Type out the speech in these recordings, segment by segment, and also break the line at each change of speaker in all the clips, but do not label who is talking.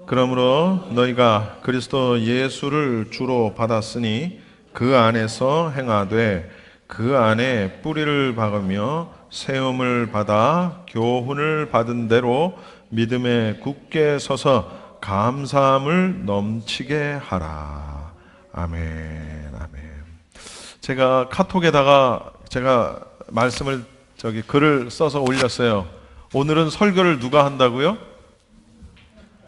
그러므로 너희가 그리스도 예수를 주로 받았으니 그 안에서 행하되 그 안에 뿌리를 박으며 세움을 받아 교훈을 받은 대로 믿음에 굳게 서서 감사함을 넘치게 하라. 아멘. 아멘. 제가 카톡에다가 제가 말씀을 글을 써서 올렸어요. 오늘은 설교를 누가 한다고요?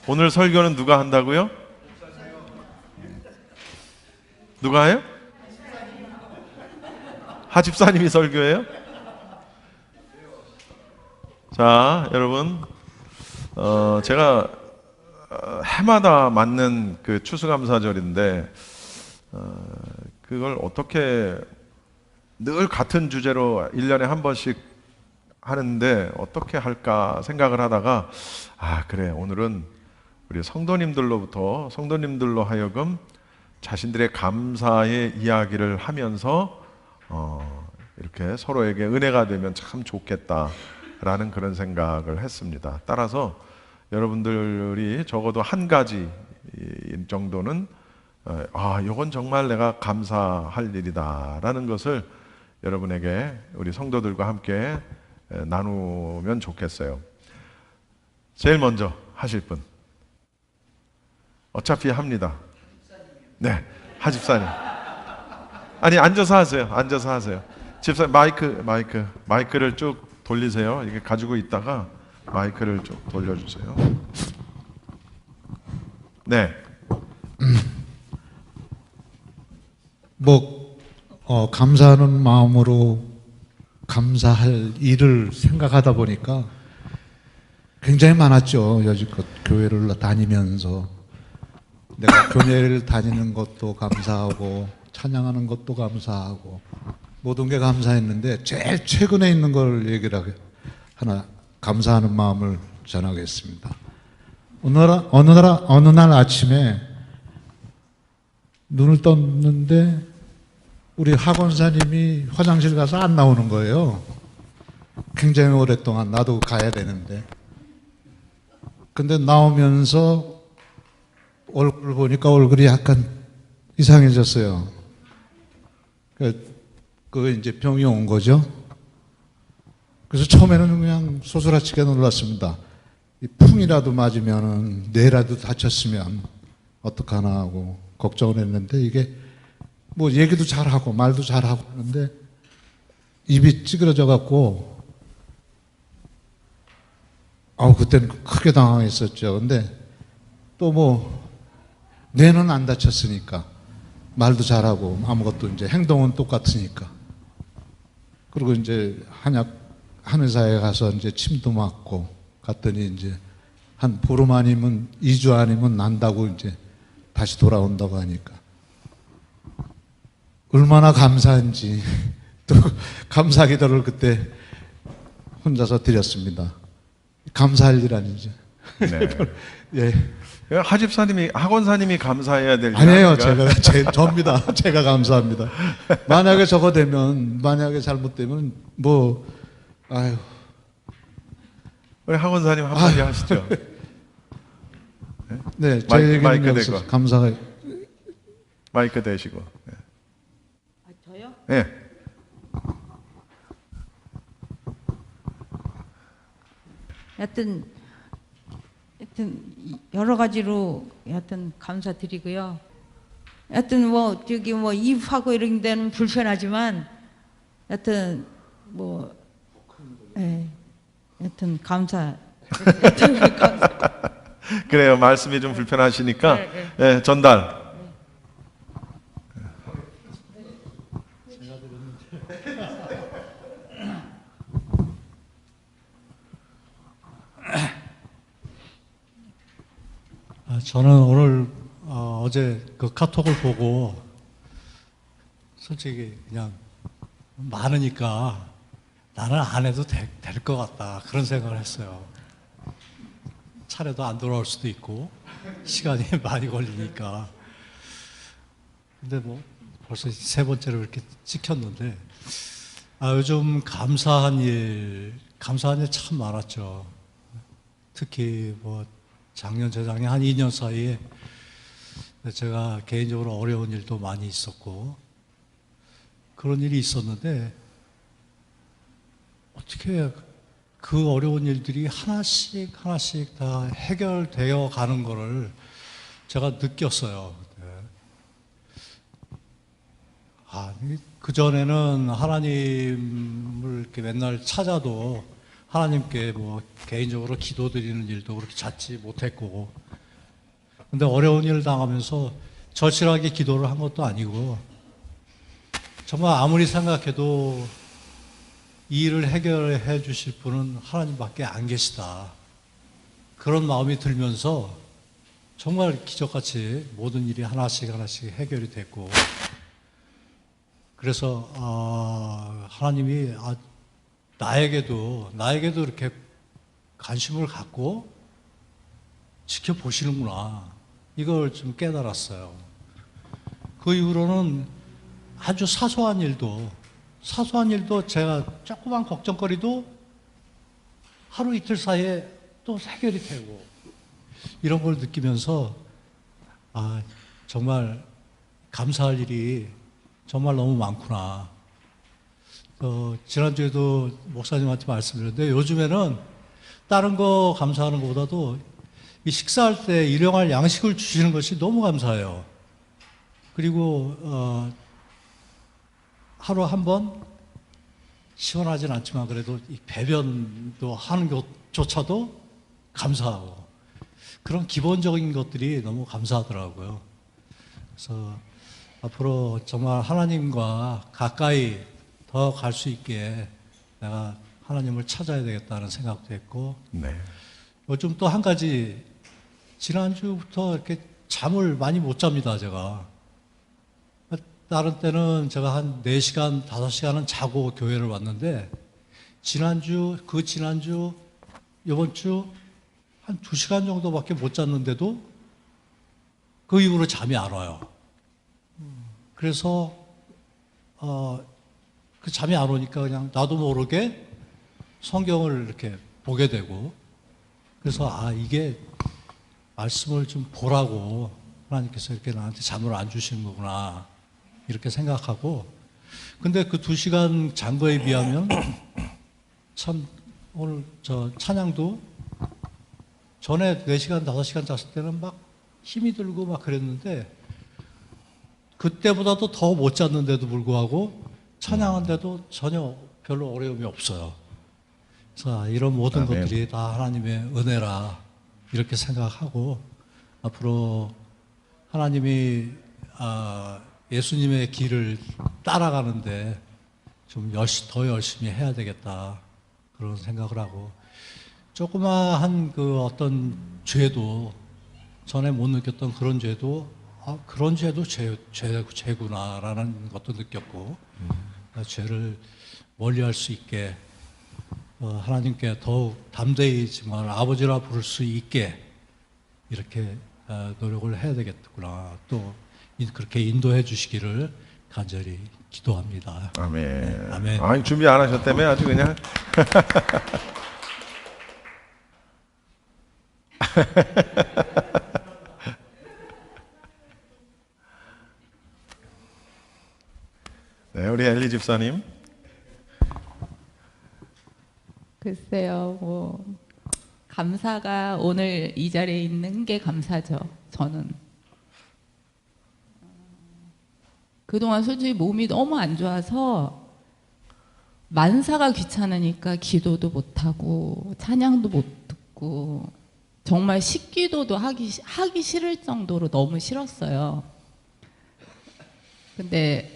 오늘 설교는 누가 한다고요? 누가 해요? 하집사님이 설교해요? 자, 여러분, 제가 해마다 맞는 그 추수감사절인데 그걸 어떻게 늘 같은 주제로 1년에 한 번씩 하는데 어떻게 할까 생각을 하다가 그래, 오늘은 우리 성도님들로 하여금 자신들의 감사의 이야기를 하면서 이렇게 서로에게 은혜가 되면 참 좋겠다라는 그런 생각을 했습니다. 따라서 여러분들이 적어도 한 가지 정도는 이건 정말 내가 감사할 일이다라는 것을 여러분에게 우리 성도들과 함께 나누면 좋겠어요. 제일 먼저 하실 분. 어차피 합니다. 네, 하집사님. 아니, 앉아서 하세요. 앉아서 하세요. 집사님, 마이크를 쭉 돌리세요. 이게 가지고 있다가 마이크를 쭉 돌려주세요. 네.
감사하는 마음으로 감사할 일을 생각하다 보니까 굉장히 많았죠. 여지껏 교회를 다니면서 내가 교회를 다니는 것도 감사하고 찬양하는 것도 감사하고 모든 게 감사했는데 제일 최근에 있는 걸 얘기를 하나 감사하는 마음을 전하겠습니다. 어느 날 아침에 눈을 떴는데 우리 학원사님이 화장실 가서 안 나오는 거예요. 굉장히 오랫동안 나도 가야 되는데. 근데 나오면서 얼굴 보니까 얼굴이 약간 이상해졌어요. 그거 이제 병이 온 거죠. 그래서 처음에는 그냥 소스라치게 놀랐습니다. 이 풍이라도 맞으면은 뇌라도 다쳤으면 어떡하나 하고 걱정을 했는데 이게 뭐 얘기도 잘하고 말도 잘하고 하는데 입이 찌그러져 갖고 그때는 크게 당황했었죠. 근데 또 뭐 뇌는 안 다쳤으니까 말도 잘하고 아무것도 이제 행동은 똑같으니까 그리고 이제 한의사에 가서 이제 침도 맞고 갔더니 이제 한 보름 아니면 2주 아니면 난다고 이제 다시 돌아온다고 하니까 얼마나 감사한지 또 감사 기도를 그때 혼자서 드렸습니다. 감사할 일 아니죠.
네.
예.
하집사님이 학원사님이 감사해야 될 일
아니에요. 접니다. 제가 감사합니다. 만약에 저거 되면 만약에 잘못되면
우리 학원사님 한마디 하시죠.
네, 제
마이크 대고
감사가
마이크 대시고. 네.
저요?
네.
여튼 여러 가지로 여튼 감사드리고요. 여튼 입하고 이런 데는 불편하지만 여튼 여튼 감사.
그래요. 말씀이 좀 불편하시니까 네, 전달.
저는 오늘 어제 그 카톡을 보고 솔직히 그냥 많으니까 나는 안 해도 될 것 같다 그런 생각을 했어요. 차례도 안 돌아올 수도 있고 시간이 많이 걸리니까. 근데 벌써 세 번째로 이렇게 찍혔는데 요즘 감사한 일 참 많았죠. 특히 작년, 재작년 한 2년 사이에 제가 개인적으로 어려운 일도 많이 있었고 그런 일이 있었는데 어떻게 그 어려운 일들이 하나씩 하나씩 다 해결되어 가는 거를 제가 느꼈어요. 그전에는 하나님을 이렇게 맨날 찾아도 하나님께 뭐 개인적으로 기도드리는 일도 그렇게 찾지 못했고, 근데 어려운 일을 당하면서 절실하게 기도를 한 것도 아니고, 정말 아무리 생각해도 이 일을 해결해 주실 분은 하나님밖에 안 계시다. 그런 마음이 들면서 정말 기적같이 모든 일이 하나씩 하나씩 해결이 됐고, 그래서 하나님이 나에게도 이렇게 관심을 갖고 지켜보시는구나, 이걸 좀 깨달았어요. 그 이후로는 아주 사소한 일도 제가 조그만 걱정거리도 하루 이틀 사이에 또 해결이 되고, 이런 걸 느끼면서 정말 감사할 일이 정말 너무 많구나. 지난주에도 목사님한테 말씀드렸는데, 요즘에는 다른 거 감사하는 것보다도 이 식사할 때 일용할 양식을 주시는 것이 너무 감사해요. 그리고 하루 한 번, 시원하진 않지만 그래도 이 배변도 하는 것조차도 감사하고, 그런 기본적인 것들이 너무 감사하더라고요. 그래서 앞으로 정말 하나님과 가까이 더 갈 수 있게 내가 하나님을 찾아야 되겠다는 생각도 했고,
네.
요즘 또 한 가지, 지난주부터 이렇게 잠을 많이 못 잡니다, 제가. 다른 때는 제가 한 4시간, 5시간은 자고 교회를 왔는데, 지난주, 이번 주 한 2시간 정도밖에 못 잤는데도 그 이후로 잠이 안 와요. 그래서 그 잠이 안 오니까 그냥 나도 모르게 성경을 이렇게 보게 되고, 그래서 이게 말씀을 좀 보라고 하나님께서 이렇게 나한테 잠을 안 주시는 거구나, 이렇게 생각하고, 근데 그 2시간 잔 거에 비하면 참 오늘 저 찬양도 전에 4시간, 5시간 잤을 때는 막 힘이 들고 막 그랬는데, 그때보다도 더 못 잤는데도 불구하고 찬양한데도 전혀 별로 어려움이 없어요. 그래서 이런 모든
아멘.
것들이 다 하나님의 은혜라, 이렇게 생각하고, 앞으로 하나님이 예수님의 길을 따라가는데 좀 더 열심히 해야 되겠다, 그런 생각을 하고, 조그마한 그 어떤 죄도, 전에 못 느꼈던 그런 죄도, 그런 죄도 죄구나라는 것도 느꼈고, 죄를 멀리할 수 있게 하나님께 더욱 담대히 정말 아버지라 부를 수 있게 이렇게 노력을 해야 되겠구나, 또 그렇게 인도해 주시기를 간절히 기도합니다.
아멘.
아멘.
준비 안 하셨다며 아주 그냥. 네, 우리 엘리 집사님.
글쎄요, 감사가 오늘 이 자리에 있는 게 감사죠. 저는 그동안 솔직히 몸이 너무 안 좋아서 만사가 귀찮으니까 기도도 못 하고 찬양도 못 듣고, 정말 식기도도 하기 싫을 정도로 너무 싫었어요. 근데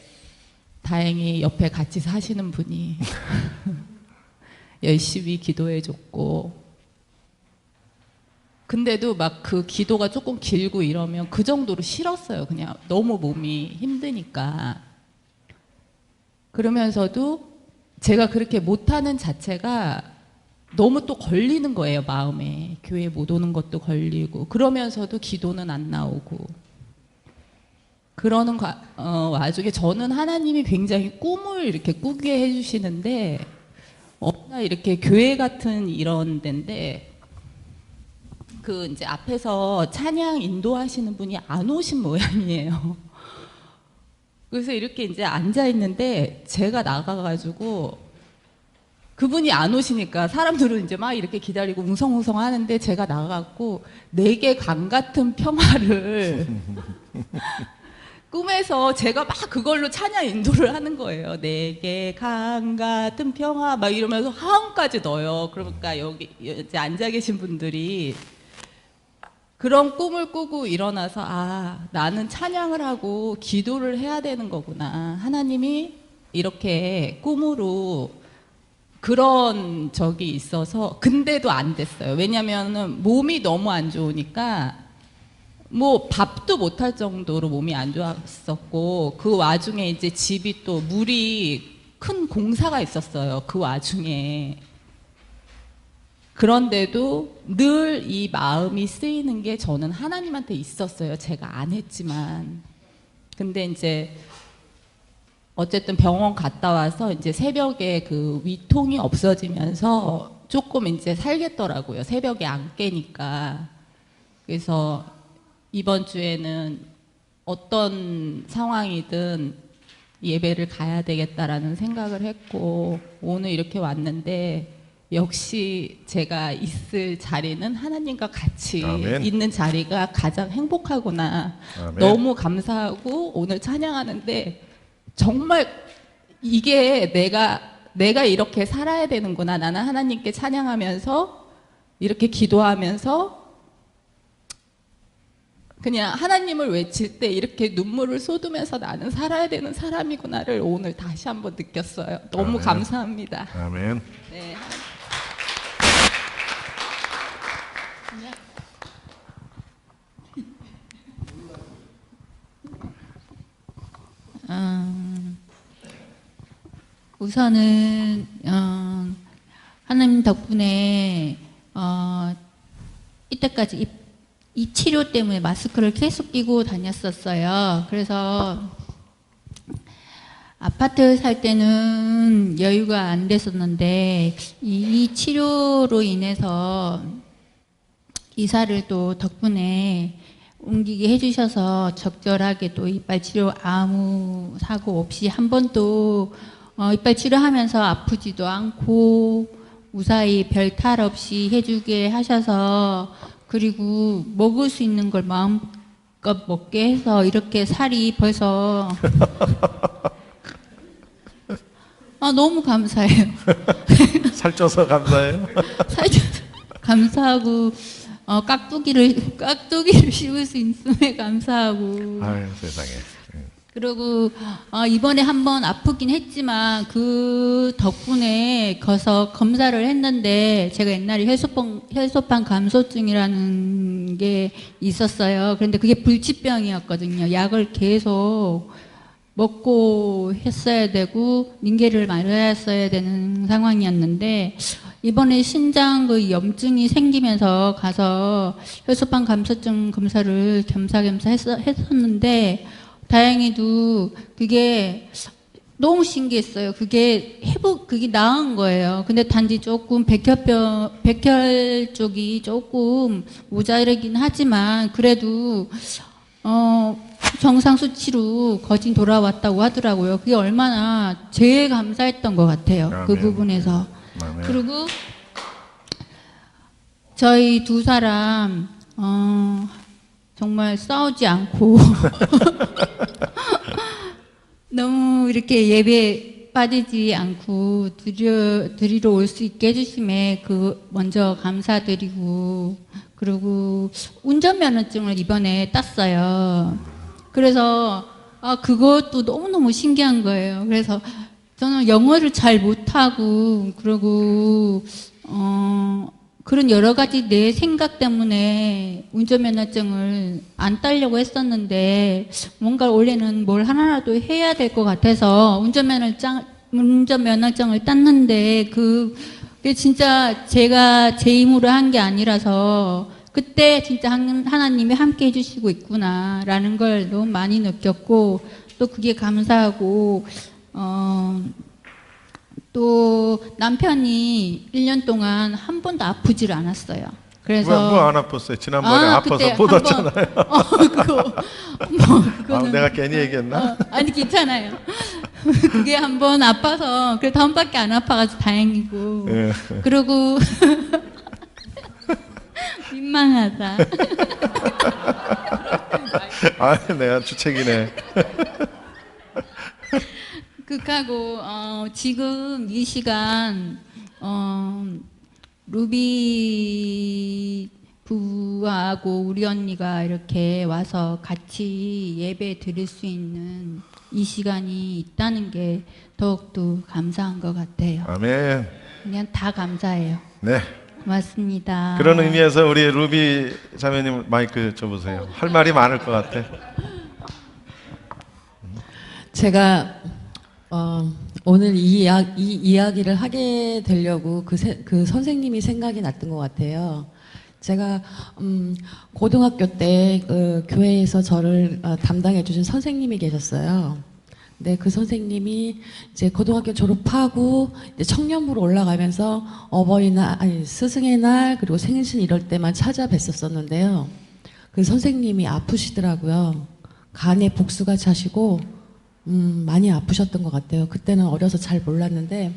다행히 옆에 같이 사시는 분이 열심히 기도해 줬고, 근데도 막 그 기도가 조금 길고 이러면 그 정도로 싫었어요. 그냥 너무 몸이 힘드니까. 그러면서도 제가 그렇게 못하는 자체가 너무 또 걸리는 거예요, 마음에. 교회 못 오는 것도 걸리고, 그러면서도 기도는 안 나오고. 그러는 와중에 저는 하나님이 굉장히 꿈을 이렇게 꾸게 해주시는데, 어느 날 이렇게 교회 같은 이런 데인데, 그 이제 앞에서 찬양 인도하시는 분이 안 오신 모양이에요. 그래서 이렇게 이제 앉아 있는데 제가 나가가지고 그분이 안 오시니까 사람들은 이제 막 이렇게 기다리고 웅성웅성 하는데 제가 나가갖고 내게 강 같은 평화를 꿈에서 제가 막 그걸로 찬양 인도를 하는 거예요. 내게 강 같은 평화 막 이러면서 하음까지 넣어요. 그러니까 여기 이제 앉아 계신 분들이 그런 꿈을 꾸고 일어나서 아, 나는 찬양을 하고 기도를 해야 되는 거구나. 하나님이 이렇게 꿈으로 그런 적이 있어서 근데도 안 됐어요. 왜냐면은 몸이 너무 안 좋으니까 뭐 밥도 못할 정도로 몸이 안 좋았었고 그 와중에 이제 집이 또 물이 큰 공사가 있었어요. 그 와중에. 그런데도 늘 이 마음이 쓰이는 게 저는 하나님한테 있었어요. 제가 안 했지만. 근데 이제 어쨌든 병원 갔다 와서 이제 새벽에 그 위통이 없어지면서 조금 이제 살겠더라고요. 새벽에 안 깨니까. 그래서 이번 주에는 어떤 상황이든 예배를 가야 되겠다라는 생각을 했고 오늘 이렇게 왔는데 역시 제가 있을 자리는 하나님과 같이
아멘.
있는 자리가 가장 행복하구나.
아멘.
너무 감사하고 오늘 찬양하는데 정말 이게 내가 이렇게 살아야 되는구나. 나는 하나님께 찬양하면서 이렇게 기도하면서 그냥 하나님을 외칠 때 이렇게 눈물을 쏟으면서 나는 살아야 되는 사람이구나를 오늘 다시 한번 느꼈어요. 너무
아멘.
감사합니다.
아멘.
네.
우선은 하나님 덕분에 이때까지 이 치료 때문에 마스크를 계속 끼고 다녔었어요. 그래서 아파트 살 때는 여유가 안 됐었는데 이 치료로 인해서 이사를 또 덕분에 옮기게 해주셔서 적절하게 또 이빨 치료 아무 사고 없이 한 번도 이빨 치료하면서 아프지도 않고 무사히 별 탈 없이 해주게 하셔서 그리고 먹을 수 있는 걸 마음껏 먹게 해서 이렇게 살이 벌써 너무 감사해요.
살쪄서 감사해요.
살쪄서 감사하고 깍두기를 씹을 수 있음에 감사하고
아유 세상에.
그리고 이번에 한번 아프긴 했지만 그 덕분에 가서 검사를 했는데 제가 옛날에 혈소판 감소증이라는 게 있었어요. 그런데 그게 불치병이었거든요. 약을 계속 먹고 했어야 되고 링겔을 맞았어야 되는 상황이었는데 이번에 신장 그 염증이 생기면서 가서 혈소판 감소증 검사를 겸사겸사 했었는데 다행히도 그게 너무 신기했어요. 그게 나은 거예요. 근데 단지 조금 백혈 쪽이 조금 모자라긴 하지만 그래도 정상 수치로 거진 돌아왔다고 하더라고요. 그게 얼마나 제일 감사했던 것 같아요. 그
아멘.
부분에서.
아멘.
그리고 저희 두 사람 정말 싸우지 않고 너무 이렇게 예배 빠지지 않고 드리러 올 수 있게 해주심에 먼저 감사드리고 그리고 운전면허증을 이번에 땄어요. 그래서 그것도 너무너무 신기한 거예요. 그래서 저는 영어를 잘 못하고 그리고 그런 여러 가지 내 생각 때문에 운전면허증을 안 따려고 했었는데 뭔가 원래는 뭘 하나라도 해야 될 것 같아서 운전면허증을 땄는데 그게 진짜 제가 제 힘으로 한 게 아니라서 그때 진짜 하나님이 함께 해주시고 있구나라는 걸 너무 많이 느꼈고 또 그게 감사하고 또 남편이 1년 동안 한 번도 아프질 않았어요. 그래서
뭐 안 아팠어요? 지난번에 아파서
그때
못
한번-
왔잖아요.
그거 그거는
내가 괜히 얘기했나?
아니 괜찮아요. 그게 한번 아파서 그래 다음밖에 안 아파가지고 다행이고.
예.
그리고 민망하다.
아, 내가 주책이네.
극하고 지금 이 시간 루비 부하고 우리 언니가 이렇게 와서 같이 예배 드릴 수 있는 이 시간이 있다는 게 더욱더 감사한 것 같아요.
아멘.
그냥 다 감사해요.
네.
고맙습니다.
그런 의미에서 우리 루비 자매님 마이크 줘보세요. 할 말이 많을 것 같아.
제가 오늘 이 이야기를 하게 되려고 그 선생님이 생각이 났던 것 같아요. 제가 고등학교 때 교회에서 저를 담당해 주신 선생님이 계셨어요. 근데 그 선생님이 이제 고등학교 졸업하고 이제 청년부로 올라가면서 어버이날, 아니 스승의 날 그리고 생신 이럴 때만 찾아뵀었었는데요. 그 선생님이 아프시더라고요. 간에 복수가 차시고 많이 아프셨던 것 같아요. 그때는 어려서 잘 몰랐는데,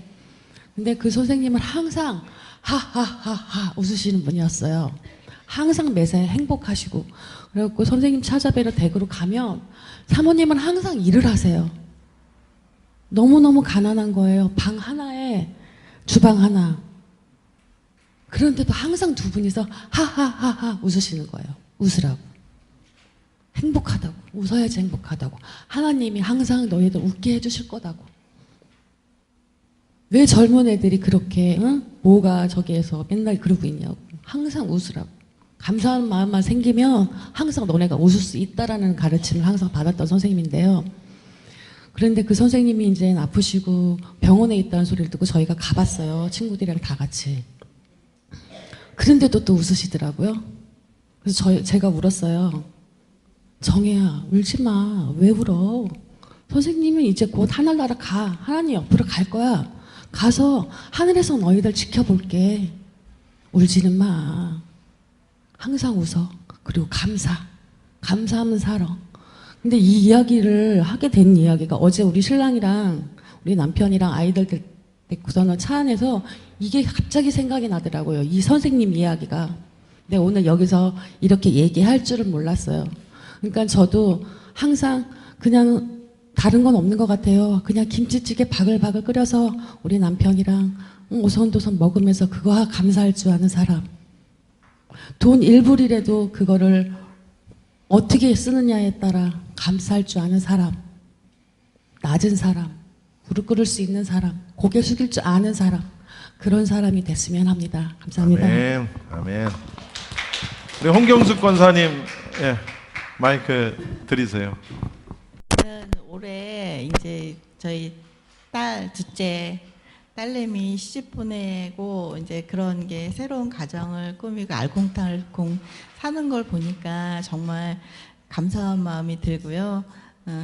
근데 그 선생님은 항상 하하하하 웃으시는 분이었어요. 항상 매사에 행복하시고, 그래갖고 선생님 찾아뵈러 댁으로 가면 사모님은 항상 일을 하세요. 너무너무 가난한 거예요. 방 하나에 주방 하나. 그런데도 항상 두 분이서 하하하하 웃으시는 거예요. 웃으라고. 행복하다고. 웃어야지 행복하다고. 하나님이 항상 너희들 웃게 해주실 거다고. 왜 젊은 애들이 그렇게 뭐가 저기에서 맨날 그러고 있냐고. 항상 웃으라고. 감사한 마음만 생기면 항상 너네가 웃을 수 있다라는 가르침을 항상 받았던 선생님인데요. 그런데 그 선생님이 이제 아프시고 병원에 있다는 소리를 듣고 저희가 가봤어요. 친구들이랑 다 같이. 그런데도 또 웃으시더라고요. 그래서 제가 울었어요. 정혜야, 울지 마. 왜 울어? 선생님은 이제 곧 하늘나라 가. 하나님 옆으로 갈 거야. 가서 하늘에서 너희들 지켜볼게. 울지는 마. 항상 웃어. 그리고 감사하면 살아. 근데 이 이야기를 하게 된 이야기가 어제 우리 신랑이랑 우리 남편이랑 아이들 데리고서는 차 안에서 이게 갑자기 생각이 나더라고요. 이 선생님 이야기가. 근데 오늘 여기서 이렇게 얘기할 줄은 몰랐어요. 그러니까 저도 항상 그냥 다른 건 없는 것 같아요. 그냥 김치찌개 바글바글 끓여서 우리 남편이랑 오손도손 먹으면서 그거 감사할 줄 아는 사람. 돈 1불이라도 그거를 어떻게 쓰느냐에 따라 감사할 줄 아는 사람. 낮은 사람. 무릎 꿇을 수 있는 사람. 고개 숙일 줄 아는 사람. 그런 사람이 됐으면 합니다. 감사합니다.
아멘. 아멘. 우리 홍경숙 권사님, 예, 마이크 드리세요.
저는 올해 이제 저희 둘째 딸내미 시집 보내고 이제 그런 게 새로운 가정을 꾸미고 알콩달콩 사는 걸 보니까 정말 감사한 마음이 들고요.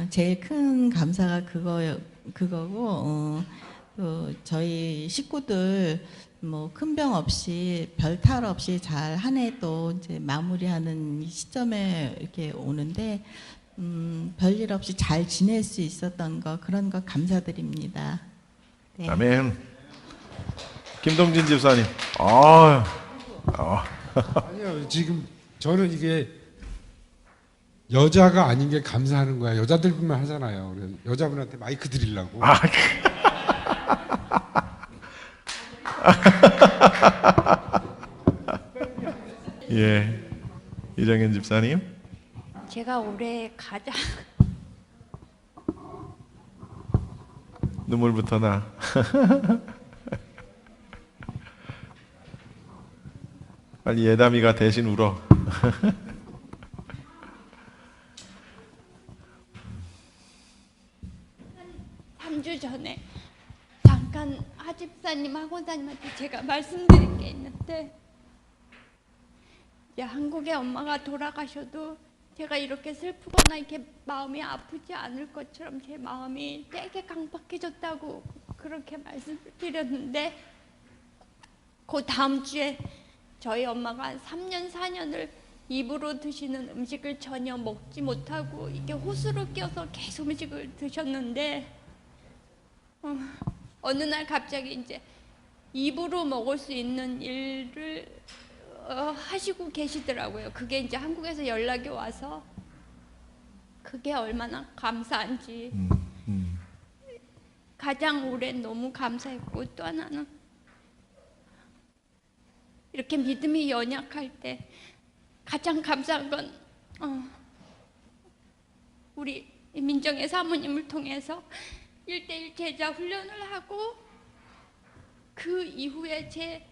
제일 큰 감사가 그거고 또 저희 식구들 뭐 큰 병 없이 별 탈 없이 잘 한 해 또 이제 마무리하는 시점에 이렇게 오는데 별일 없이 잘 지낼 수 있었던 거 그런 거 감사드립니다. 네.
아멘. 김동진 집사님.
아니요, 지금 저는 이게 여자가 아닌 게 감사하는 거야. 여자들만 하잖아요. 그래서 여자분한테 마이크 드리려고.
예, 이정현 집사님.
제가 올해 가장
눈물부터 나. 빨리 예담이가 대신 울어.
3주 전에 잠깐 하집사님 학원사님한테 제가 말씀드릴 게 있는데 이제 한국에 엄마가 돌아가셔도 제가 이렇게 슬프거나 이렇게 마음이 아프지 않을 것처럼 제 마음이 되게 강박해졌다고 그렇게 말씀을 드렸는데 그 다음 주에 저희 엄마가 한 3년 4년을 입으로 드시는 음식을 전혀 먹지 못하고 이렇게 호수로 껴서 계속 음식을 드셨는데 어느 날 갑자기 이제 입으로 먹을 수 있는 일을 하시고 계시더라고요. 그게 이제 한국에서 연락이 와서 그게 얼마나 감사한지 가장 오랜 너무 감사했고, 또 하나는 이렇게 믿음이 연약할 때 가장 감사한 건 우리 민정의 사모님을 통해서 1:1 제자 훈련을 하고 그 이후에 제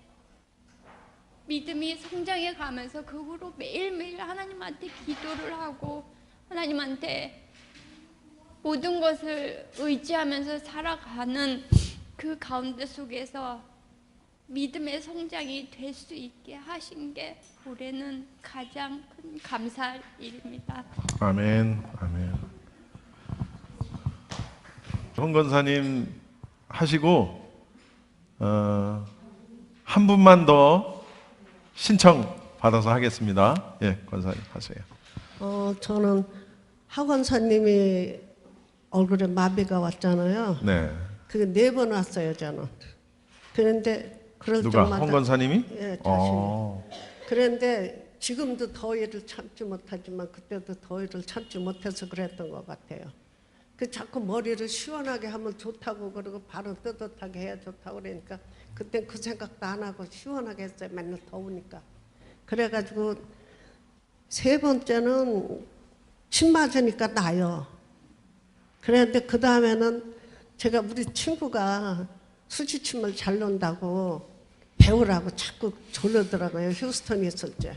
믿음이 성장해 가면서 그 후로 매일매일 하나님한테 기도를 하고 하나님한테 모든 것을 의지하면서 살아가는 그 가운데 속에서 믿음의 성장이 될 수 있게 하신 게 올해는 가장 큰 감사할 일입니다.
아멘, 아멘. 홍 권사님 하시고 한 분만 더 신청 받아서 하겠습니다. 예, 권사님 하세요.
저는 하 권사님이 얼굴에 마비가 왔잖아요.
네.
그게 4번 왔어요, 저는. 그런데 그럴
누가?
때마다
홍 권사님이?
예, 자신이. 그런데 지금도 더위를 참지 못하지만 그때도 더위를 참지 못해서 그랬던 것 같아요. 그 자꾸 머리를 시원하게 하면 좋다고 그러고 발은 뜨뜻하게 해야 좋다고 그러니까 그땐 그 생각도 안 하고 시원하게 했어요. 맨날 더우니까. 그래가지고 3번째는 침 맞으니까 나요. 그런데 그 다음에는 제가 우리 친구가 수지침을 잘 논다고 배우라고 자꾸 조르더라고요. 휴스턴에 있을 때.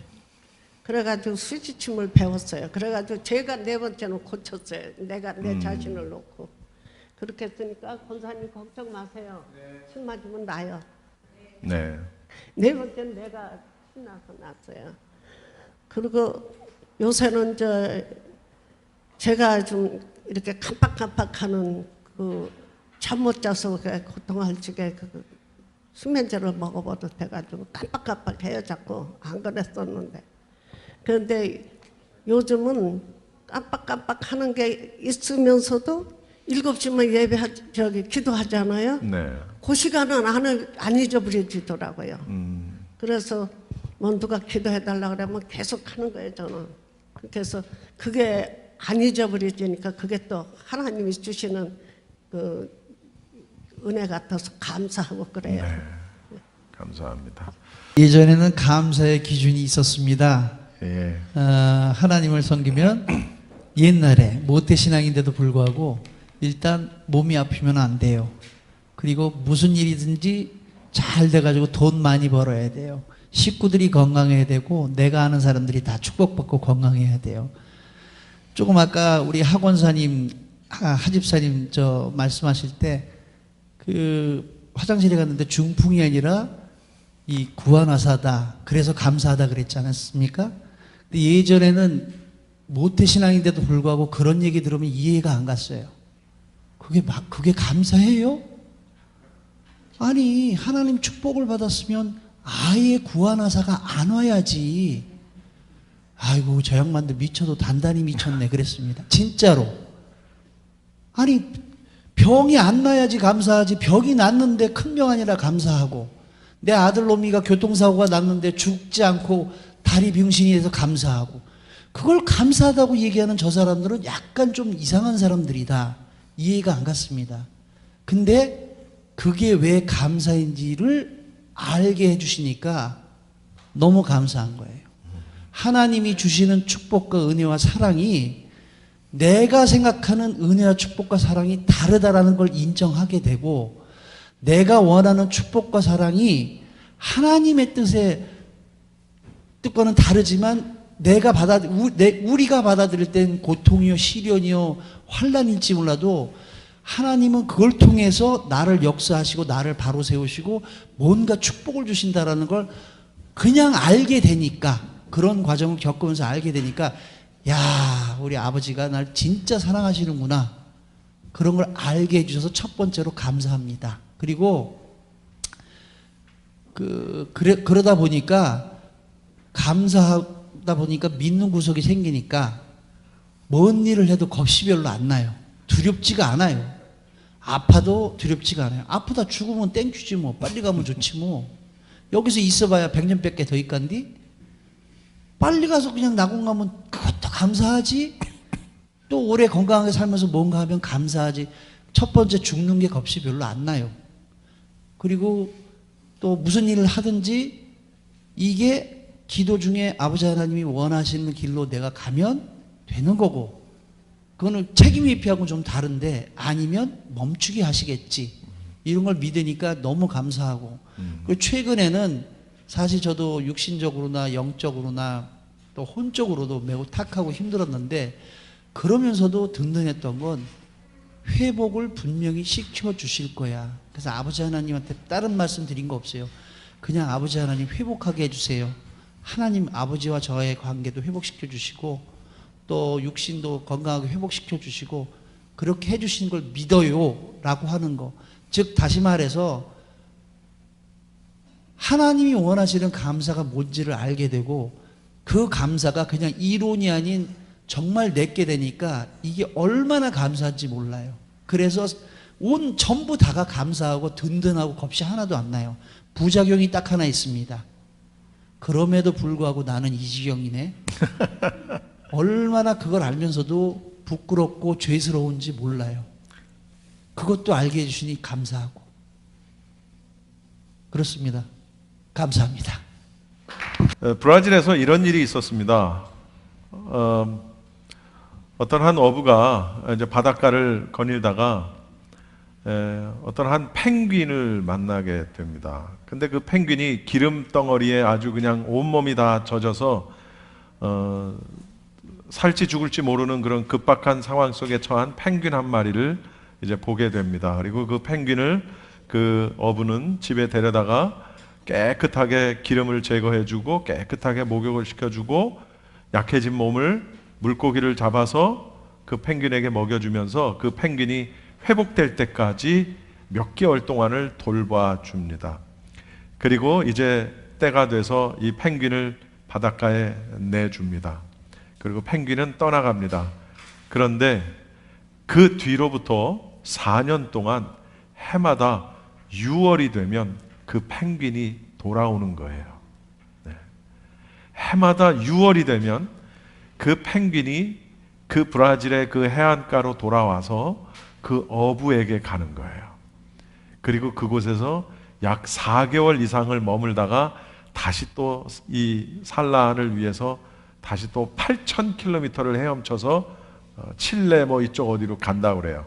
그래가지고 수지침을 배웠어요. 그래가지고 제가 4번째는 고쳤어요. 내가 내 자신을 놓고. 그렇게 했으니까 권사님 걱정 마세요. 침 맞으면 나요.
네.
4번째는 내가 신나서 났어요. 그리고 요새는 제가 좀 이렇게 깜빡깜빡하는 그 잠 못 자서 고통할 적에 그 수면제를 먹어봐도 돼가지고 깜빡깜빡해요. 자꾸 안 그랬었는데. 그런데 요즘은 깜빡깜빡하는 게 있으면서도 7시면 기도하잖아요.
네.
그 시간은 안 잊어버려지더라고요. 그래서 뭐 누가 기도해달라고 그러면 계속 하는 거예요, 저는. 그래서 그게 안 잊어버려지니까 그게 또 하나님이 주시는 그 은혜 같아서 감사하고 그래요.
네. 감사합니다.
예전에는 감사의 기준이 있었습니다.
예.
하나님을 섬기면 옛날에 모태신앙인데도 불구하고 일단 몸이 아프면 안 돼요. 그리고 무슨 일이든지 잘 돼가지고 돈 많이 벌어야 돼요. 식구들이 건강해야 되고 내가 아는 사람들이 다 축복받고 건강해야 돼요. 조금 아까 우리 하권사님, 하집사님 말씀하실 때 그 화장실에 갔는데 중풍이 아니라 이 구안화사다. 그래서 감사하다 그랬지 않았습니까? 근데 예전에는 모태신앙인데도 불구하고 그런 얘기 들으면 이해가 안 갔어요. 그게 감사해요? 아니, 하나님 축복을 받았으면 아예 구안화사가 안 와야지. 아이고, 저 양반들 미쳐도 단단히 미쳤네. 그랬습니다. 진짜로. 아니, 병이 안 나야지 감사하지. 병이 났는데 큰 병 아니라 감사하고, 내 아들 놈이가 교통사고가 났는데 죽지 않고 다리 병신이 돼서 감사하고, 그걸 감사하다고 얘기하는 저 사람들은 약간 좀 이상한 사람들이다. 이해가 안 갔습니다. 근데 그게 왜 감사인지를 알게 해주시니까 너무 감사한 거예요. 하나님이 주시는 축복과 은혜와 사랑이 내가 생각하는 은혜와 축복과 사랑이 다르다라는 걸 인정하게 되고, 내가 원하는 축복과 사랑이 하나님의 뜻과는 다르지만 우리가 받아들일 땐 고통이요, 시련이요, 환난일지 몰라도 하나님은 그걸 통해서 나를 역사하시고 나를 바로 세우시고 뭔가 축복을 주신다라는 걸 그냥 알게 되니까, 그런 과정을 겪으면서 알게 되니까, 야, 우리 아버지가 날 진짜 사랑하시는구나. 그런 걸 알게 해주셔서 첫 번째로 감사합니다. 그리고 그러다 보니까 감사하다 보니까 믿는 구석이 생기니까 뭔 일을 해도 겁이 별로 안 나요. 두렵지가 않아요. 아파도 두렵지가 않아요. 아프다 죽으면 땡큐지 뭐. 빨리 가면 좋지 뭐. 여기서 있어봐야 100년밖에 더 있간디? 빨리 가서 그냥 낙원 가면 그것도 감사하지. 또 오래 건강하게 살면서 뭔가 하면 감사하지. 첫 번째 죽는 게 겁이 별로 안 나요. 그리고 또 무슨 일을 하든지 이게 기도 중에 아버지 하나님이 원하시는 길로 내가 가면 되는 거고, 그거는 책임 회피하고 좀 다른데 아니면 멈추게 하시겠지. 이런 걸 믿으니까 너무 감사하고. 그리고 최근에는 사실 저도 육신적으로나 영적으로나 또 혼적으로도 매우 탁하고 힘들었는데, 그러면서도 든든했던 건 회복을 분명히 시켜주실 거야. 그래서 아버지 하나님한테 다른 말씀 드린 거 없어요. 그냥 아버지 하나님 회복하게 해주세요. 하나님 아버지와 저의 관계도 회복시켜 주시고 또 육신도 건강하게 회복시켜 주시고 그렇게 해주시는 걸 믿어요 라고 하는 거. 즉 다시 말해서 하나님이 원하시는 감사가 뭔지를 알게 되고, 그 감사가 그냥 이론이 아닌 정말 내게 되니까 이게 얼마나 감사한지 몰라요. 그래서 온 전부 다가 감사하고 든든하고 겁이 하나도 안 나요. 부작용이 딱 하나 있습니다. 그럼에도 불구하고 나는 이 지경이네. 얼마나 그걸 알면서도 부끄럽고 죄스러운지 몰라요. 그것도 알게 해주시니 감사하고. 그렇습니다. 감사합니다.
브라질에서 이런 일이 있었습니다. 어떤 한 어부가 이제 바닷가를 거닐다가 어떤 한 펭귄을 만나게 됩니다. 근데 그 펭귄이 기름 덩어리에 아주 그냥 온몸이 다 젖어서 살지 죽을지 모르는 그런 급박한 상황 속에 처한 펭귄 한 마리를 이제 보게 됩니다. 그리고 그 펭귄을 그 어부는 집에 데려다가 깨끗하게 기름을 제거해주고 깨끗하게 목욕을 시켜주고 약해진 몸을 물고기를 잡아서 그 펭귄에게 먹여주면서 그 펭귄이 회복될 때까지 몇 개월 동안을 돌봐줍니다. 그리고 이제 때가 돼서 이 펭귄을 바닷가에 내줍니다. 그리고 펭귄은 떠나갑니다. 그런데 그 뒤로부터 4년 동안 해마다 6월이 되면 그 펭귄이 돌아오는 거예요. 네. 해마다 6월이 되면 그 펭귄이 그 브라질의 그 해안가로 돌아와서 그 어부에게 가는 거예요. 그리고 그곳에서 약 4개월 이상을 머물다가 다시 또 이 산란을 위해서 다시 또 8,000km를 헤엄쳐서 칠레 뭐 이쪽 어디로 간다고 그래요.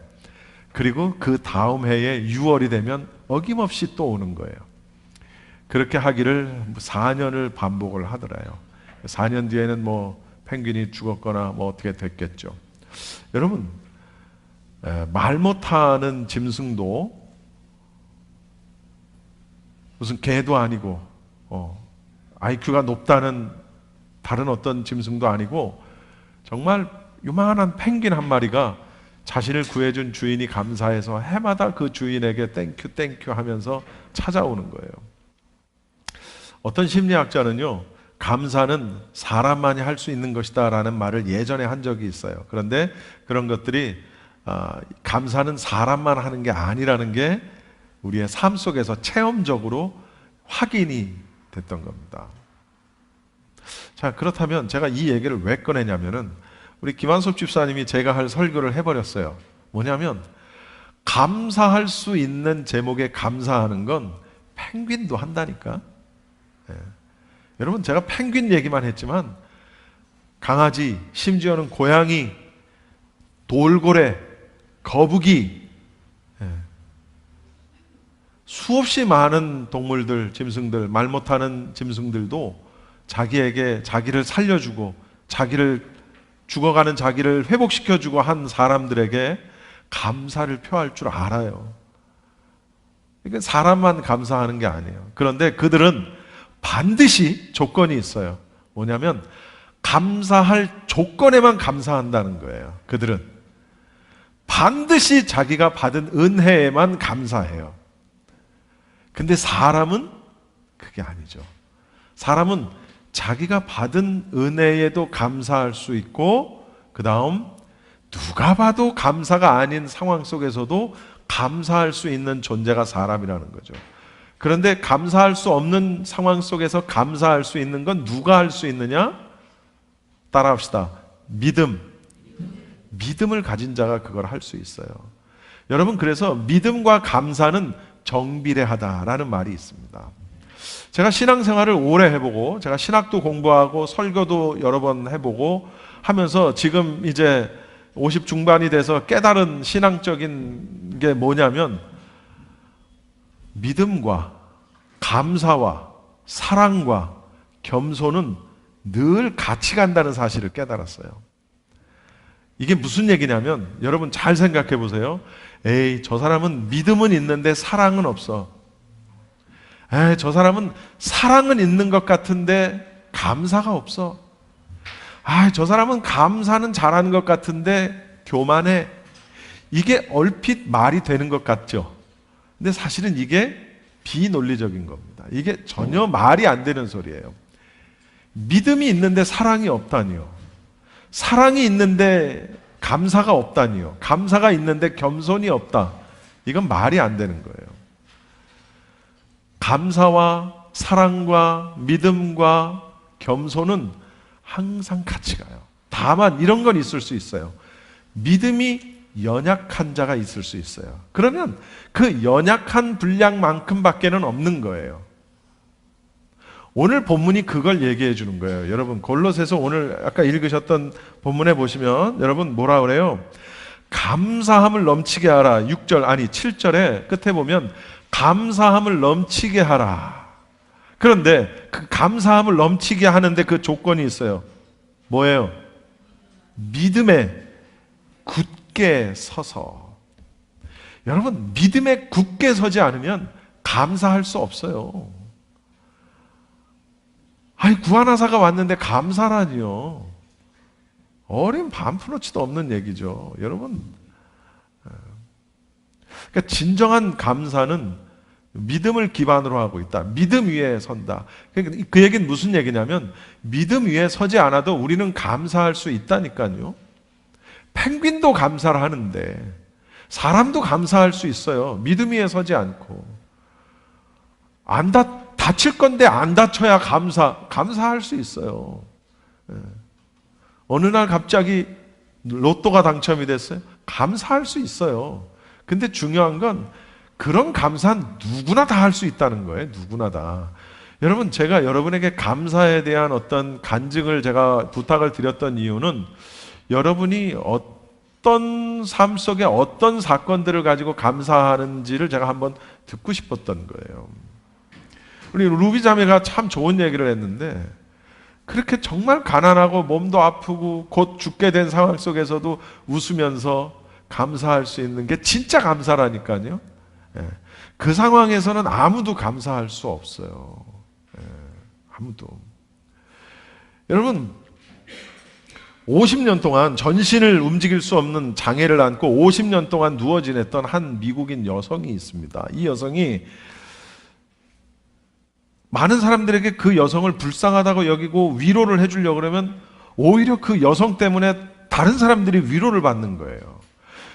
그리고 그 다음 해에 6월이 되면 어김없이 또 오는 거예요. 그렇게 하기를 4년을 반복을 하더래요. 4년 뒤에는 뭐 펭귄이 죽었거나 뭐 어떻게 됐겠죠. 여러분, 말 못하는 짐승도 무슨 개도 아니고 IQ가 높다는 다른 어떤 짐승도 아니고 정말 요만한 펭귄 한 마리가 자신을 구해준 주인이 감사해서 해마다 그 주인에게 땡큐 땡큐 하면서 찾아오는 거예요. 어떤 심리학자는요, 감사는 사람만이 할 수 있는 것이다 라는 말을 예전에 한 적이 있어요. 그런데 그런 것들이 감사는 사람만 하는 게 아니라는 게 우리의 삶 속에서 체험적으로 확인이 됐던 겁니다. 자, 그렇다면 제가 이 얘기를 왜 꺼내냐면은 우리 김한섭 집사님이 제가 할 설교를 해버렸어요. 뭐냐면 감사할 수 있는 제목에 감사하는 건 펭귄도 한다니까. 네. 여러분, 제가 펭귄 얘기만 했지만 강아지, 심지어는 고양이, 돌고래, 거북이, 수없이 많은 동물들, 짐승들, 말 못하는 짐승들도 자기에게 자기를 살려주고 죽어가는 자기를 회복시켜주고 한 사람들에게 감사를 표할 줄 알아요. 그러니까 사람만 감사하는 게 아니에요. 그런데 그들은 반드시 조건이 있어요. 뭐냐면 감사할 조건에만 감사한다는 거예요. 그들은 반드시 자기가 받은 은혜에만 감사해요. 근데 사람은 그게 아니죠. 사람은 자기가 받은 은혜에도 감사할 수 있고, 그 다음 누가 봐도 감사가 아닌 상황 속에서도 감사할 수 있는 존재가 사람이라는 거죠. 그런데 감사할 수 없는 상황 속에서 감사할 수 있는 건 누가 할 수 있느냐? 따라합시다. 믿음. 믿음을 가진 자가 그걸 할 수 있어요. 여러분, 그래서 믿음과 감사는 정비례하다라는 말이 있습니다. 제가 신앙생활을 오래 해보고, 제가 신학도 공부하고 설교도 여러 번 해보고 하면서 지금 이제 50 중반이 돼서 깨달은 신앙적인 게 뭐냐면, 믿음과 감사와 사랑과 겸손은 늘 같이 간다는 사실을 깨달았어요. 이게 무슨 얘기냐면, 여러분 잘 생각해 보세요. 에이, 저 사람은 믿음은 있는데 사랑은 없어. 에이, 저 사람은 사랑은 있는 것 같은데 감사가 없어. 아, 저 사람은 감사는 잘하는 것 같은데 교만해. 이게 얼핏 말이 되는 것 같죠. 근데 사실은 이게 비논리적인 겁니다. 이게 전혀 말이 안 되는 소리예요. 믿음이 있는데 사랑이 없다니요. 사랑이 있는데 감사가 없다니요. 감사가 있는데 겸손이 없다. 이건 말이 안 되는 거예요. 감사와 사랑과 믿음과 겸손은 항상 같이 가요. 다만 이런 건 있을 수 있어요. 믿음이 연약한 자가 있을 수 있어요. 그러면 그 연약한 분량만큼밖에는 없는 거예요. 오늘 본문이 그걸 얘기해 주는 거예요. 여러분, 골로새서 오늘 아까 읽으셨던 본문에 보시면 여러분 뭐라 그래요? 감사함을 넘치게 하라. 6절 아니 7절에 끝에 보면 감사함을 넘치게 하라. 그런데 그 감사함을 넘치게 하는데 그 조건이 있어요. 뭐예요? 믿음에 굳게 서서. 여러분, 믿음에 굳게 서지 않으면 감사할 수 없어요. 아니, 구하나사가 왔는데 감사라니요. 어린 반푼어치도 없는 얘기죠. 여러분, 그러니까 진정한 감사는 믿음을 기반으로 하고 있다. 믿음 위에 선다. 그 얘기는 무슨 얘기냐면, 믿음 위에 서지 않아도 우리는 감사할 수 있다니까요. 펭귄도 감사를 하는데 사람도 감사할 수 있어요. 믿음 위에 서지 않고. 다칠 건데 안 다쳐야 감사할 수 있어요. 어느 날 갑자기 로또가 당첨이 됐어요. 감사할 수 있어요. 근데 중요한 건 그런 감사는 누구나 다 할 수 있다는 거예요. 누구나 다. 여러분, 제가 여러분에게 감사에 대한 어떤 간증을 제가 부탁을 드렸던 이유는 여러분이 어떤 삶 속에 어떤 사건들을 가지고 감사하는지를 제가 한번 듣고 싶었던 거예요. 우리 루비 자매가 참 좋은 얘기를 했는데, 그렇게 정말 가난하고 몸도 아프고 곧 죽게 된 상황 속에서도 웃으면서 감사할 수 있는 게 진짜 감사라니까요. 그 상황에서는 아무도 감사할 수 없어요. 아무도. 여러분, 50년 동안 전신을 움직일 수 없는 장애를 안고 50년 동안 누워 지냈던 한 미국인 여성이 있습니다. 이 여성이 많은 사람들에게 그 여성을 불쌍하다고 여기고 위로를 해주려고 그러면 오히려 그 여성 때문에 다른 사람들이 위로를 받는 거예요.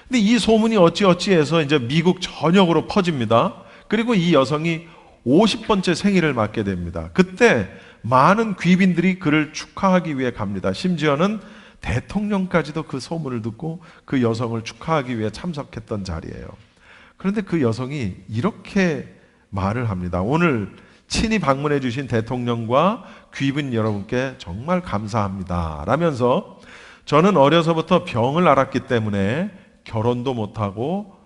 근데 이 소문이 어찌어찌해서 이제 미국 전역으로 퍼집니다. 그리고 이 여성이 50번째 생일을 맞게 됩니다. 그때 많은 귀빈들이 그를 축하하기 위해 갑니다. 심지어는 대통령까지도 그 소문을 듣고 그 여성을 축하하기 위해 참석했던 자리예요. 그런데 그 여성이 이렇게 말을 합니다. 오늘 친히 방문해 주신 대통령과 귀빈 여러분께 정말 감사합니다 라면서, 저는 어려서부터 병을 앓았기 때문에 결혼도 못하고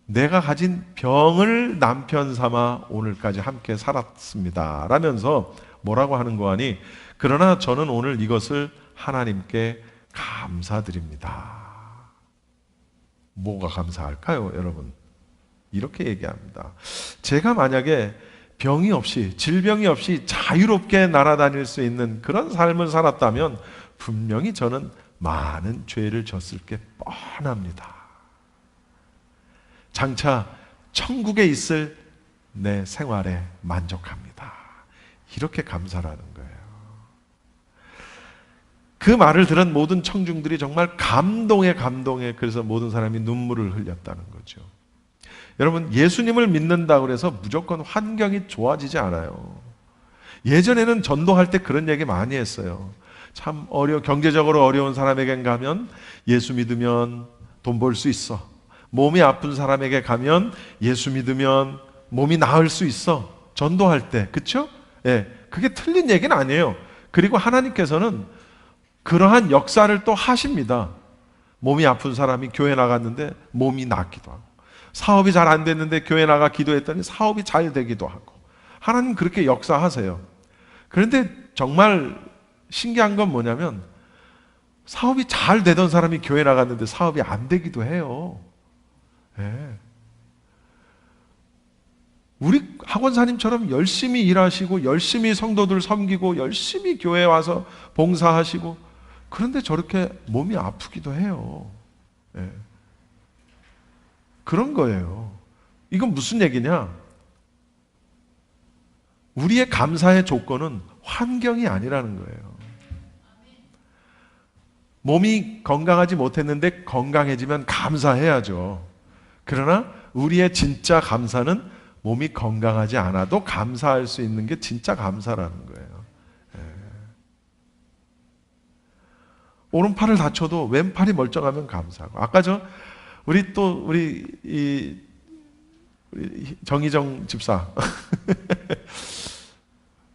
내가 가진 병을 남편 삼아 오늘까지 함께 살았습니다 라면서 뭐라고 하는 거 아니, 그러나 저는 오늘 이것을 하나님께 감사드립니다. 뭐가 감사할까요, 여러분? 이렇게 얘기합니다. 제가 만약에 병이 없이, 질병이 없이 자유롭게 날아다닐 수 있는 그런 삶을 살았다면 분명히 저는 많은 죄를 졌을 게 뻔합니다. 장차 천국에 있을 내 생활에 만족합니다. 이렇게 감사라는 거예요. 그 말을 들은 모든 청중들이 정말 감동에 그래서 모든 사람이 눈물을 흘렸다는 거죠. 여러분, 예수님을 믿는다고 해서 무조건 환경이 좋아지지 않아요. 예전에는 전도할 때 그런 얘기 많이 했어요. 참 경제적으로 어려운 사람에게 가면 예수 믿으면 돈 벌 수 있어. 몸이 아픈 사람에게 가면 예수 믿으면 몸이 나을 수 있어. 전도할 때. 그렇죠? 예. 그게 틀린 얘기는 아니에요. 그리고 하나님께서는 그러한 역사를 또 하십니다. 몸이 아픈 사람이 교회 나갔는데 몸이 낫기도 하고, 사업이 잘 안 됐는데 교회 나가 기도했더니 사업이 잘 되기도 하고, 하나님 그렇게 역사하세요. 그런데 정말 신기한 건 뭐냐면 사업이 잘 되던 사람이 교회 나갔는데 사업이 안 되기도 해요. 예. 우리 학원사님처럼 열심히 일하시고 열심히 성도들 섬기고 열심히 교회에 와서 봉사하시고, 그런데 저렇게 몸이 아프기도 해요. 예. 그런 거예요. 이건 무슨 얘기냐? 우리의 감사의 조건은 환경이 아니라는 거예요. 몸이 건강하지 못했는데 건강해지면 감사해야죠. 그러나 우리의 진짜 감사는 몸이 건강하지 않아도 감사할 수 있는 게 진짜 감사라는 거예요. 예. 오른팔을 다쳐도 왼팔이 멀쩡하면 감사하고. 아까 우리 정희정 집사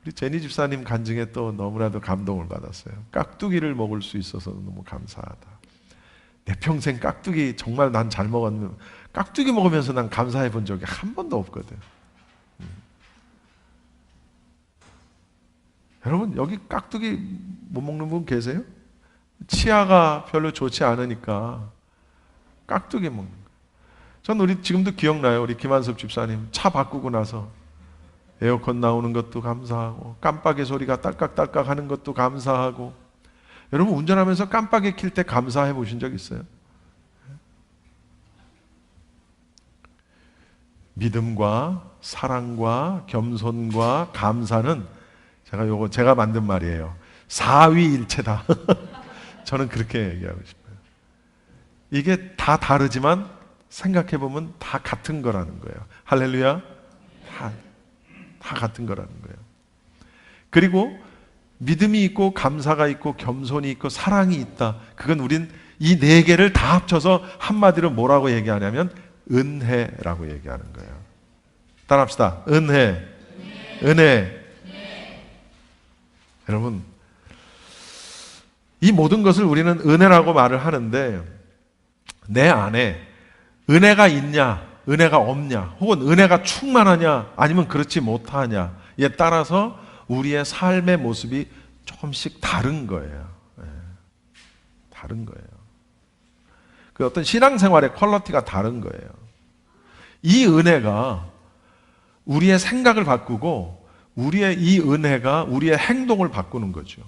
우리 제니 집사님 간증에 또 너무나도 감동을 받았어요. 깍두기를 먹을 수 있어서 너무 감사하다. 내 평생 깍두기 정말 난 잘 먹었는데 깍두기 먹으면서 난 감사해 본 적이 한 번도 없거든. 여러분, 여기 깍두기 못 먹는 분 계세요? 치아가 별로 좋지 않으니까 깍두기 먹는 거예요. 전 우리 지금도 기억나요. 우리 김한섭 집사님 차 바꾸고 나서 에어컨 나오는 것도 감사하고, 깜빡이 소리가 딸깍딸깍 하는 것도 감사하고. 여러분, 운전하면서 깜빡이 킬 때 감사해 보신 적 있어요? 믿음과 사랑과 겸손과 감사는 제가 만든 말이에요. 사위일체다. 저는 그렇게 얘기하고 싶어요. 이게 다 다르지만 생각해 보면 다 같은 거라는 거예요. 할렐루야. 다 같은 거라는 거예요. 그리고 믿음이 있고 감사가 있고 겸손이 있고 사랑이 있다. 그건 우린 이 네 개를 다 합쳐서 한마디로 뭐라고 얘기하냐면 은혜라고 얘기하는 거예요. 따라합시다. 은혜. 은혜. 여러분, 이 모든 것을 우리는 은혜라고 말을 하는데, 내 안에 은혜가 있냐, 은혜가 없냐, 혹은 은혜가 충만하냐, 아니면 그렇지 못하냐에 따라서 우리의 삶의 모습이 조금씩 다른 거예요. 다른 거예요. 그 어떤 신앙생활의 퀄리티가 다른 거예요. 이 은혜가 우리의 생각을 바꾸고, 우리의 이 은혜가 우리의 행동을 바꾸는 거죠.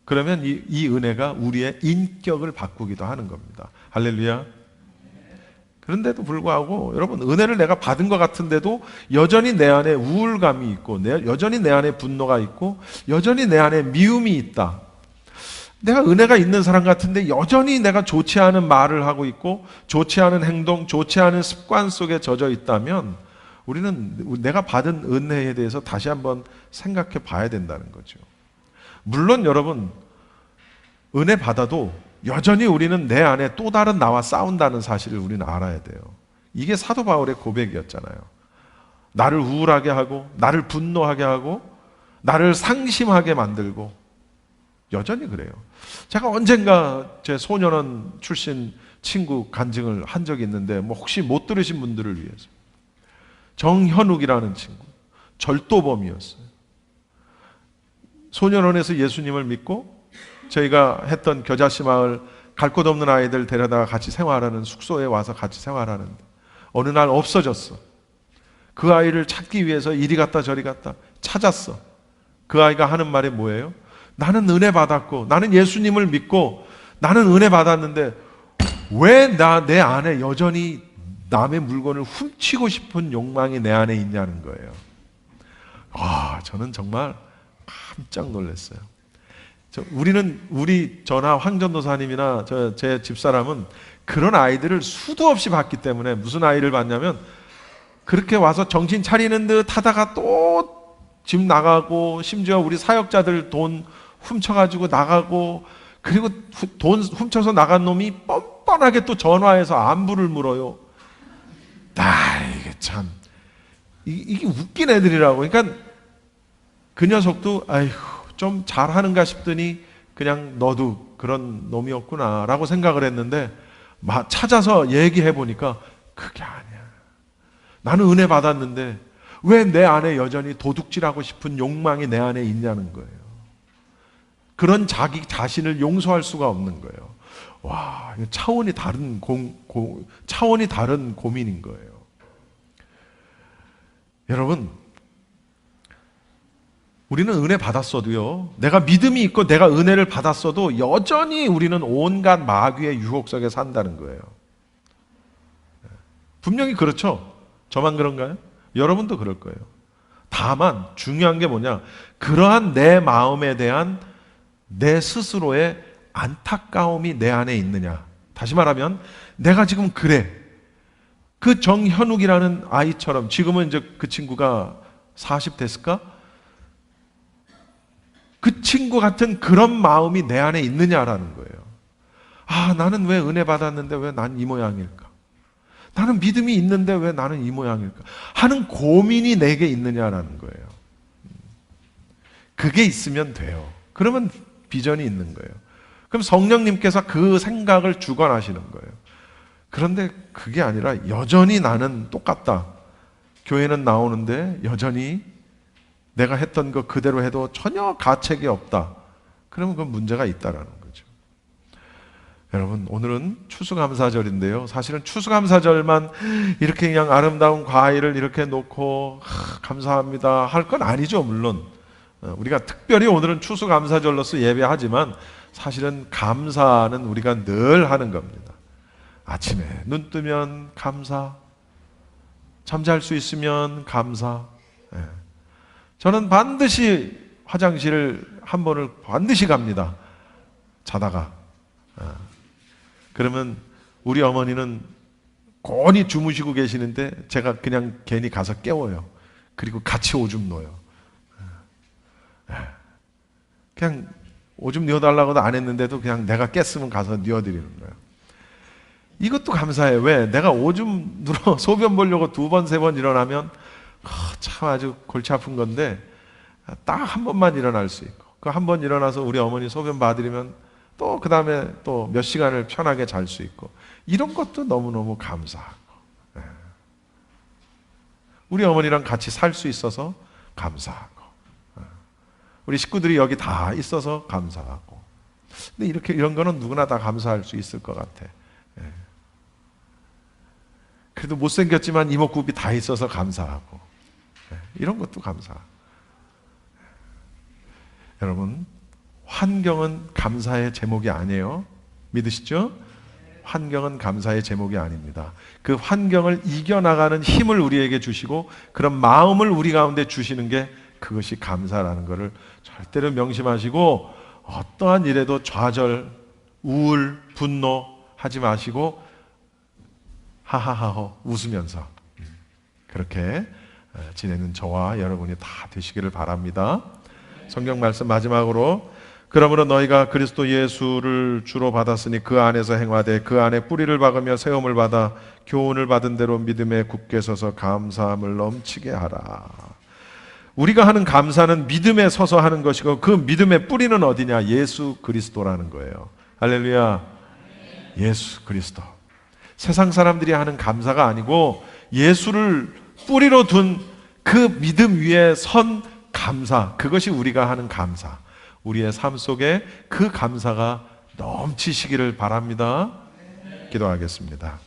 그러면 이 은혜가 우리의 인격을 바꾸기도 하는 겁니다. 할렐루야. 그런데도 불구하고 여러분, 은혜를 내가 받은 것 같은데도 여전히 내 안에 우울감이 있고, 여전히 내 안에 분노가 있고, 여전히 내 안에 미움이 있다. 내가 은혜가 있는 사람 같은데 여전히 내가 좋지 않은 말을 하고 있고, 좋지 않은 행동, 좋지 않은 습관 속에 젖어 있다면 우리는 내가 받은 은혜에 대해서 다시 한번 생각해 봐야 된다는 거죠. 물론 여러분, 은혜 받아도 여전히 우리는 내 안에 또 다른 나와 싸운다는 사실을 우리는 알아야 돼요. 이게 사도 바울의 고백이었잖아요. 나를 우울하게 하고, 나를 분노하게 하고, 나를 상심하게 만들고, 여전히 그래요. 제가 언젠가 제 소년원 출신 친구 간증을 한 적이 있는데, 혹시 못 들으신 분들을 위해서. 정현욱이라는 친구, 절도범이었어요. 소년원에서 예수님을 믿고 저희가 했던 겨자씨 마을 갈 곳 없는 아이들 데려다가 같이 생활하는 숙소에 와서 같이 생활하는데 어느 날 없어졌어. 그 아이를 찾기 위해서 이리 갔다 저리 갔다 찾았어. 그 아이가 하는 말이 뭐예요? 나는 은혜 받았고, 나는 예수님을 믿고, 나는 은혜 받았는데 왜 내 안에 여전히 남의 물건을 훔치고 싶은 욕망이 내 안에 있냐는 거예요. 저는 정말 깜짝 놀랐어요. 저나 황전도사님이나 제 집사람은 그런 아이들을 수도 없이 봤기 때문에 무슨 아이를 봤냐면 그렇게 와서 정신 차리는 듯 하다가 또 집 나가고 심지어 우리 사역자들 돈 훔쳐가지고 나가고 그리고 돈 훔쳐서 나간 놈이 뻔뻔하게 또 전화해서 안부를 물어요. 이게 참 이게 웃긴 애들이라고. 그러니까 그 녀석도 아이고 좀 잘하는가 싶더니 그냥 너도 그런 놈이었구나 라고 생각을 했는데 찾아서 얘기해 보니까 그게 아니야. 나는 은혜 받았는데 왜 내 안에 여전히 도둑질하고 싶은 욕망이 내 안에 있냐는 거예요. 그런 자기 자신을 용서할 수가 없는 거예요. 와, 이거 차원이 다른 차원이 다른 고민인 거예요. 여러분, 우리는 은혜 받았어도요, 내가 믿음이 있고 내가 은혜를 받았어도 여전히 우리는 온갖 마귀의 유혹 속에 산다는 거예요. 분명히 그렇죠. 저만 그런가요? 여러분도 그럴 거예요. 다만 중요한 게 뭐냐, 그러한 내 마음에 대한 내 스스로의 안타까움이 내 안에 있느냐. 다시 말하면 내가 지금 그래, 그 정현욱이라는 아이처럼, 지금은 이제 그 친구가 40 됐을까? 그 친구 같은 그런 마음이 내 안에 있느냐라는 거예요. 나는 왜 은혜 받았는데 왜 난 이 모양일까? 나는 믿음이 있는데 왜 나는 이 모양일까? 하는 고민이 내게 있느냐라는 거예요. 그게 있으면 돼요. 그러면 비전이 있는 거예요. 그럼 성령님께서 그 생각을 주관하시는 거예요. 그런데 그게 아니라 여전히 나는 똑같다. 교회는 나오는데 여전히 내가 했던 거 그대로 해도 전혀 가책이 없다. 그러면 그건 문제가 있다라는 거죠. 여러분, 오늘은 추수감사절인데요. 사실은 추수감사절만 이렇게 그냥 아름다운 과일을 이렇게 놓고 감사합니다 할 건 아니죠. 물론 우리가 특별히 오늘은 추수감사절로서 예배하지만 사실은 감사는 우리가 늘 하는 겁니다. 아침에 눈 뜨면 감사, 잠잘 수 있으면 감사. 저는 반드시 화장실을 한 번을 반드시 갑니다. 자다가. 그러면 우리 어머니는 곤히 주무시고 계시는데 제가 그냥 괜히 가서 깨워요. 그리고 같이 오줌 넣어요. 그냥 오줌 넣어달라고도 안 했는데도 그냥 내가 깼으면 가서 넣어드리는 거예요. 이것도 감사해요. 왜? 내가 오줌 누러 소변 보려고 2번, 3번 일어나면 참 아주 골치 아픈 건데 딱 한 번만 일어날 수 있고, 그 한 번 일어나서 우리 어머니 소변 봐드리면 또 그 다음에 또 몇 시간을 편하게 잘 수 있고, 이런 것도 너무너무 감사하고, 우리 어머니랑 같이 살 수 있어서 감사하고, 우리 식구들이 여기 다 있어서 감사하고. 근데 이런 거는 누구나 다 감사할 수 있을 것 같아. 그래도 못생겼지만 이목구비 다 있어서 감사하고, 이런 것도 감사하고. 여러분, 환경은 감사의 제목이 아니에요. 믿으시죠? 환경은 감사의 제목이 아닙니다. 그 환경을 이겨나가는 힘을 우리에게 주시고 그런 마음을 우리 가운데 주시는 게, 그것이 감사라는 것을 절대로 명심하시고, 어떠한 일에도 좌절, 우울, 분노하지 마시고 하하하호 웃으면서 그렇게 지내는 저와 여러분이 다 되시기를 바랍니다. 성경 말씀 마지막으로, 그러므로 너희가 그리스도 예수를 주로 받았으니 그 안에서 행하되 그 안에 뿌리를 박으며 세움을 받아 교훈을 받은 대로 믿음에 굳게 서서 감사함을 넘치게 하라. 우리가 하는 감사는 믿음에 서서 하는 것이고, 그 믿음의 뿌리는 어디냐? 예수 그리스도라는 거예요. 할렐루야. 예수 그리스도. 세상 사람들이 하는 감사가 아니고 예수를 뿌리로 둔 그 믿음 위에 선 감사, 그것이 우리가 하는 감사. 우리의 삶 속에 그 감사가 넘치시기를 바랍니다. 기도하겠습니다.